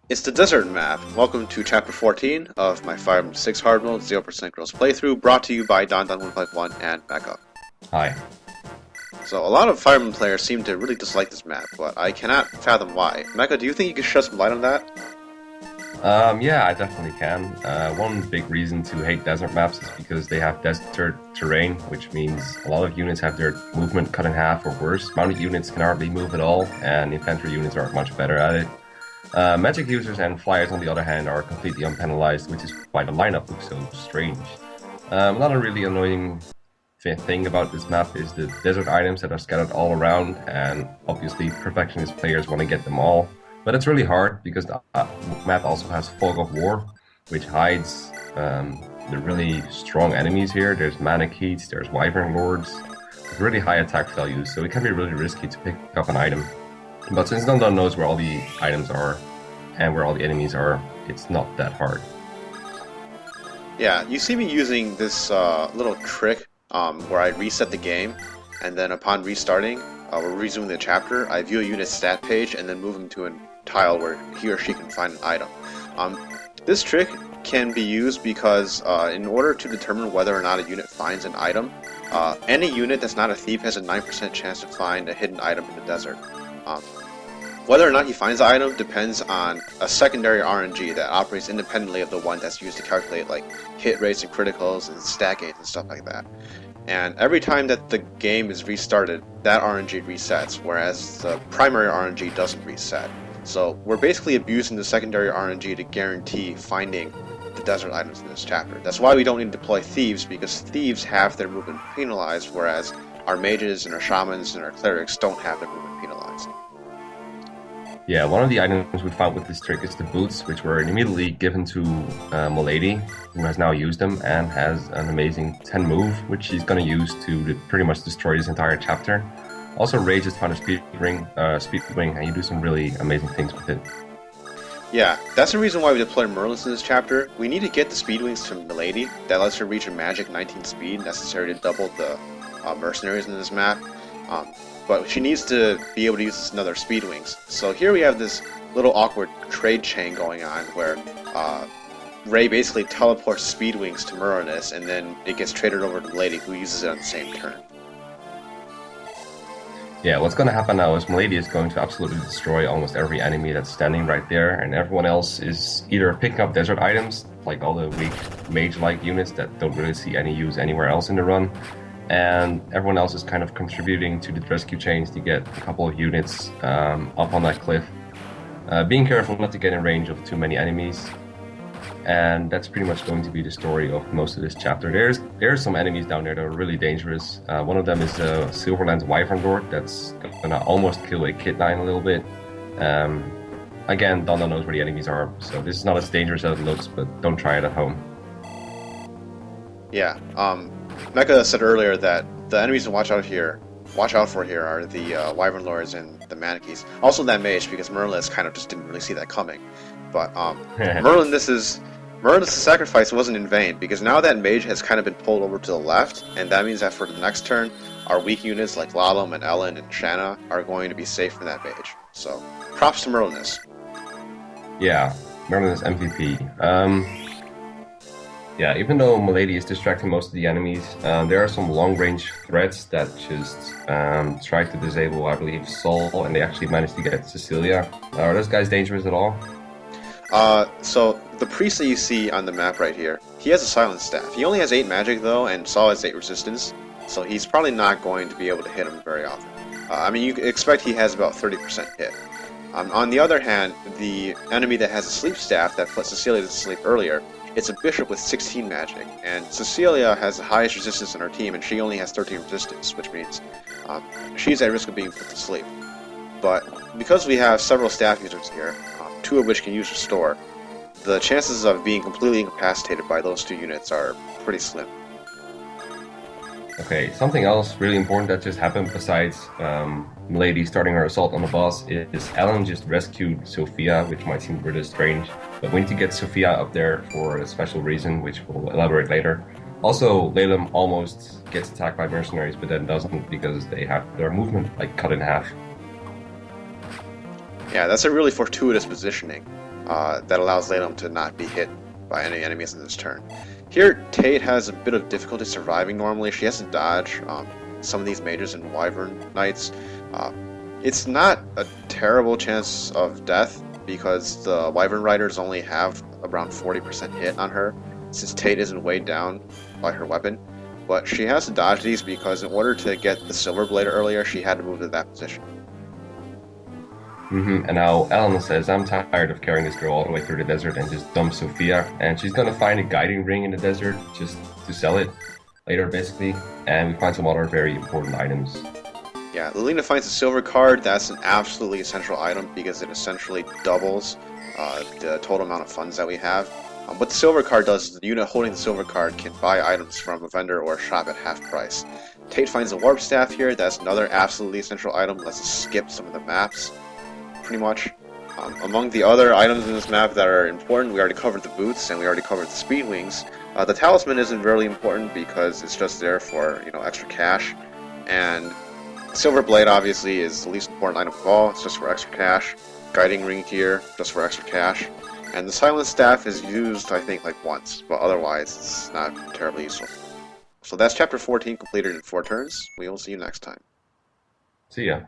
It's the desert map. Welcome to chapter 14 of my FE6 hard mode 0% girls playthrough, brought to you by Don151 and Mekkah. Hi. So a lot of Fire Emblem players seem to really dislike this map, but I cannot fathom why. Mekkah, do you think you could shed some light on that? Yeah, I definitely can. One big reason to hate desert maps is because they have desert terrain, which means a lot of units have their movement cut in half or worse. Mounted units can hardly move at all, and infantry units aren't much better at it. Magic users and flyers, on the other hand, are completely unpenalized, which is why the lineup looks so strange. Another really annoying thing about this map is the desert items that are scattered all around, and obviously perfectionist players want to get them all. But it's really hard because the map also has Fog of War, which hides the really strong enemies here. There's Mannequins, there's Wyvern Lords, with really high attack values, so it can be really risky to pick up an item. But since no one knows where all the items are and where all the enemies are, it's not that hard. Yeah, you see me using this little trick where I reset the game, and then upon restarting, or resuming the chapter, I view a unit's stat page and then move him to a tile where he or she can find an item. This trick can be used because in order to determine whether or not a unit finds an item, any unit that's not a thief has a 9% chance to find a hidden item in the desert. Whether or not he finds the item depends on a secondary RNG that operates independently of the one that's used to calculate like hit rates and criticals and stat gains and stuff like that. And every time that the game is restarted, that RNG resets, whereas the primary RNG doesn't reset. So we're basically abusing the secondary RNG to guarantee finding the desert items in this chapter. That's why we don't need to deploy thieves, because thieves have their movement penalized, whereas our mages and our shamans and our clerics don't have their movement penalized. Yeah, one of the items we found with this trick is the boots, which were immediately given to Milady, who has now used them and has an amazing 10 move, which she's going to use to pretty much destroy this entire chapter. Also, Raigh just found a Speedwing, and you do some really amazing things with it. Yeah, that's the reason why we deploy Merlins in this chapter. We need to get the Speedwings to Milady. That lets her reach a magic 19 speed necessary to double the mercenaries in this map. But she needs to be able to use another Speedwings. So here we have this little awkward trade chain going on where Raigh basically teleports Speedwings to Merlinus, and then it gets traded over to Milady, who uses it on the same turn. Yeah, what's going to happen now is Milady is going to absolutely destroy almost every enemy that's standing right there, and everyone else is either picking up desert items, like all the weak mage-like units that don't really see any use anywhere else in the run, and everyone else is kind of contributing to the rescue chains to get a couple of units up on that cliff. Being careful not to get in range of too many enemies, and that's pretty much going to be the story of most of this chapter. There's some enemies down there that are really dangerous. One of them is a Silverland's Wyvern Lord that's gonna almost kill a Kid9 a little bit. Again, Donna knows where the enemies are, so this is not as dangerous as it looks, but don't try it at home. Yeah, Mekkah said earlier that the enemies to watch out for here are the Wyvern Lords and the Mannequins. Also that mage, because Merlinus kind of just didn't really see that coming. But Merlinus' sacrifice wasn't in vain, because now that mage has kind of been pulled over to the left, and that means that for the next turn, our weak units like Lalum and Ellen and Shanna are going to be safe from that mage. So, props to Merlinus. Yeah, Merlinus MVP. Yeah, even though Milady is distracting most of the enemies, there are some long-range threats that just try to disable, I believe, Saul, and they actually managed to get Cecilia. Are those guys dangerous at all? So the priest that you see on the map right here, he has a silent staff. He only has 8 magic though, and Saul has 8 resistance, so he's probably not going to be able to hit him very often. I mean, you expect he has about 30% hit. On the other hand, the enemy that has a sleep staff that put Cecilia to sleep earlier, it's a bishop with 16 magic, and Cecilia has the highest resistance in our team, and she only has 13 resistance, which means she's at risk of being put to sleep. But because we have several staff users here, 2 of which can use Restore, the chances of being completely incapacitated by those 2 units are pretty slim. Okay, something else really important that just happened besides Milady starting her assault on the boss is Ellen just rescued Sophia, which might seem really strange, but we need to get Sophia up there for a special reason, which we'll elaborate later. Also, Lalum almost gets attacked by mercenaries, but then doesn't because they have their movement like cut in half. Yeah, that's a really fortuitous positioning. that allows Lilina to not be hit by any enemies in this turn. Here, Tate has a bit of difficulty surviving normally. She has to dodge some of these mages and wyvern knights. It's not a terrible chance of death because the wyvern riders only have around 40% hit on her, since Tate isn't weighed down by her weapon. But she has to dodge these because in order to get the silver blade earlier, she had to move to that position. And now Ellen says, I'm tired of carrying this girl all the way through the desert, and just dump Sophia. And she's gonna find a guiding ring in the desert just to sell it later, basically. And we find some other very important items. Yeah, Lilina finds a silver card. That's an absolutely essential item because it essentially doubles the total amount of funds that we have. What the silver card does is the unit holding the silver card can buy items from a vendor or a shop at half price. Tate finds a warp staff here. That's another absolutely essential item. Let's skip some of the maps, pretty much. Among the other items in this map that are important, we already covered the boots and we already covered the Speedwings. The Talisman isn't really important because it's just there for, extra cash. And Silver Blade obviously is the least important item of all. It's just for extra cash. Guiding Ring here, just for extra cash. And the Silent Staff is used, I think, like once, but otherwise it's not terribly useful. So that's chapter 14 completed in 4 turns. We will see you next time. See ya.